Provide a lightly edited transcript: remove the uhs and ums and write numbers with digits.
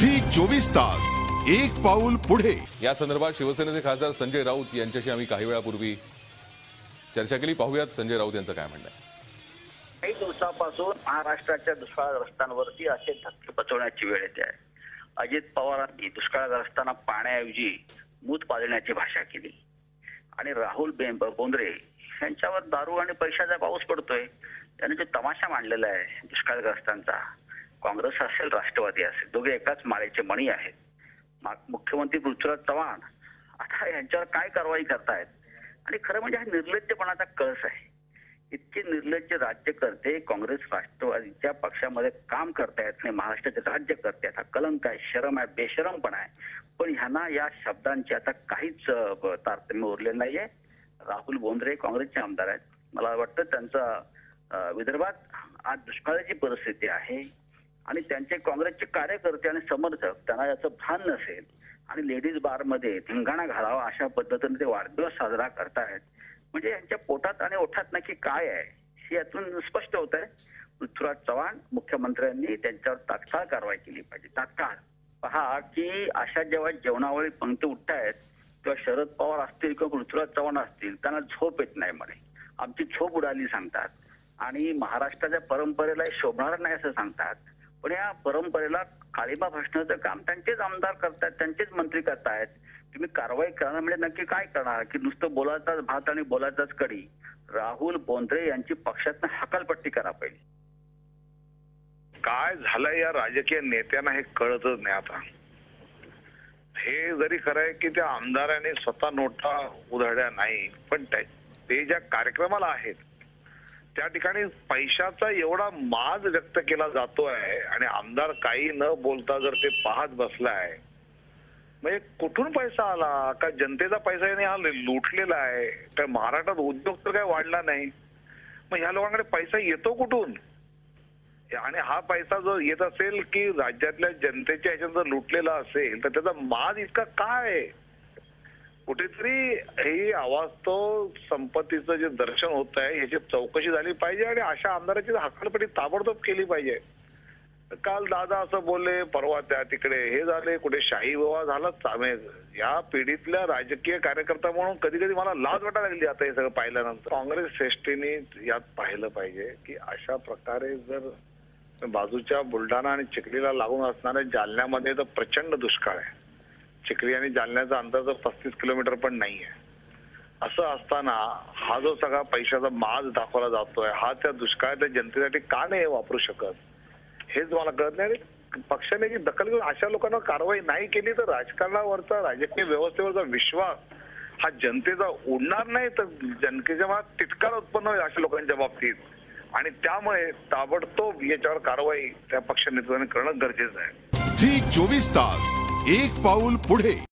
Zee 24 तास एक पाऊल पुढे। या संदर्भात शिवसेनेचे खासदार संजय राऊत यांच्याशी आम्ही काही वेळापूर्वी चर्चा केली। पाहूयात संजय राऊत यांचं काय म्हणणं आहे। काही दिवसापासून महाराष्ट्राच्या दुष्काळग्रस्तांवरती असे धक्के बसवण्याची वेळ येते आहे। अजित पवारांनी दुष्काळग्रस्तांना पाण्याऐवजी मूत पाजण्याची भाषा केली आणि राहुल बोंद्रे यांच्यावर दारू आणि पैशाचा पाऊस पडतोय। त्यांनी जो तमाशा मांडलेला आहे दुष्काळग्रस्तांचा, काँग्रेस असेल राष्ट्रवादी असेल, दोघे एकाच माळेचे मणी आहेत। मुख्यमंत्री पृथ्वीराज चव्हाण आता यांच्यावर काय कारवाई करतायत आणि खरं म्हणजे हा निर्लज्जपणाचा कळस आहे। इतके निर्लज्ज राज्यकर्ते काँग्रेस राष्ट्रवादीच्या पक्षामध्ये काम करतायत आणि महाराष्ट्राचे राज्यकर्ते, हा कलंक आहे, शरम आहे, बेशरमपणा आहे। पण ह्यांना या शब्दांची आता काहीच तारतम्य उरलेलं नाहीये। राहुल बोंद्रे काँग्रेसचे आमदार आहेत, मला वाटतं त्यांचा विदर्भात आज दुष्काळाची परिस्थिती आहे आणि त्यांचे काँग्रेसचे कार्यकर्ते आणि समर्थक त्यांना याचं भान नसेल आणि लेडीज बार मध्ये धिंगाणा घालावा अशा पद्धतीने ते वाढदिवस साजरा करतायत। म्हणजे यांच्या पोटात आणि ओठात नक्की काय आहे हे यातून स्पष्ट होत आहे। पृथ्वीराज चव्हाण मुख्यमंत्र्यांनी त्यांच्यावर तात्काळ कारवाई केली पाहिजे। तात्काळ पहा की अशा जेव्हा जेवणावळी पंक्ती उठतायत तेव्हा शरद पवार असतील किंवा पृथ्वीराज चव्हाण असतील त्यांना झोप येत नाही म्हणे, आमची झोप उडाली सांगतात आणि महाराष्ट्राच्या परंपरेला शोभणार नाही असं सांगतात। पण या परंपरेला काळीमा फासण्याचं काम त्यांचेच आमदार करतात, त्यांचेच मंत्री करतायत। तुम्ही कारवाई करणार म्हणजे नक्की काय करणार की नुसतं बोलायचाच भात आणि बोलायचाच कडी? राहुल बोंद्रे यांची पक्षातनं हकालपट्टी करा पाहिजे। काय झालंय या राजकीय नेत्यांना हे कळतच नाही आता। हे जरी खरं आहे की त्या आमदारांनी स्वतः नोटा उधळल्या नाही, पण ते ज्या कार्यक्रमाला आहेत त्या ठिकाणी पैशाचा एवढा माज व्यक्त केला जातोय आणि आमदार काही न बोलता जर ते पाहत बसलाय, म्हणजे कुठून पैसा आला? का जनतेचा पैसा याने हा लुटलेला आहे? तर महाराष्ट्रात उद्योग तर काय वाढला नाही, मग ह्या लोकांकडे पैसा येतो कुठून? आणि हा पैसा जर येत असेल की राज्यातल्या जनतेच्या ह्याच्यात जर लुटलेला असेल तर त्याचा माज इतका काय आहे? कुठेतरी ही अवास्तव संपत्तीचं जे दर्शन होत आहे ह्याची चौकशी झाली पाहिजे आणि अशा आमदाराची हकालपट्टी ताबडतोब केली पाहिजे। काल दादा असं बोलले, परवा त्या तिकडे हे झाले, कुठे शाही विवाह झाला। या पिढीतल्या राजकीय कार्यकर्ता म्हणून कधी कधी मला लाज वाटायला लागली आता हे सगळं पाहिल्यानंतर। काँग्रेस श्रेष्ठींनी यात पाहिलं पाहिजे की अशा प्रकारे जर बाजूच्या बुलढाणा आणि चिखलीला लागून असणाऱ्या जालन्यामध्ये तर प्रचंड दुष्काळ आहे। चिखली आणि जालन्याचा अंतर तर 35 किलोमीटर पण नाहीये। असं असताना हा जो सगळा पैशाचा माज दाखवला जातोय हा त्या दुष्काळाच्या जनतेसाठी का नाही वापरू शकत हेच मला कळत नाही। पक्षाने जी दखल घेऊन अशा लोकांना कारवाई नाही केली तर राजकारणावरचा, राजकीय व्यवस्थेवरचा विश्वास हा जनतेचा उडणार नाही, तर जनतेच्या मनात तिटकार उत्पन्न होईल अशा लोकांच्या बाबतीत आणि त्यामुळे ताबडतोब याच्यावर कारवाई त्या पक्ष नेतृत्वाने करणं गरजेचं आहे। झी 24 तास एक पाऊल पुढे।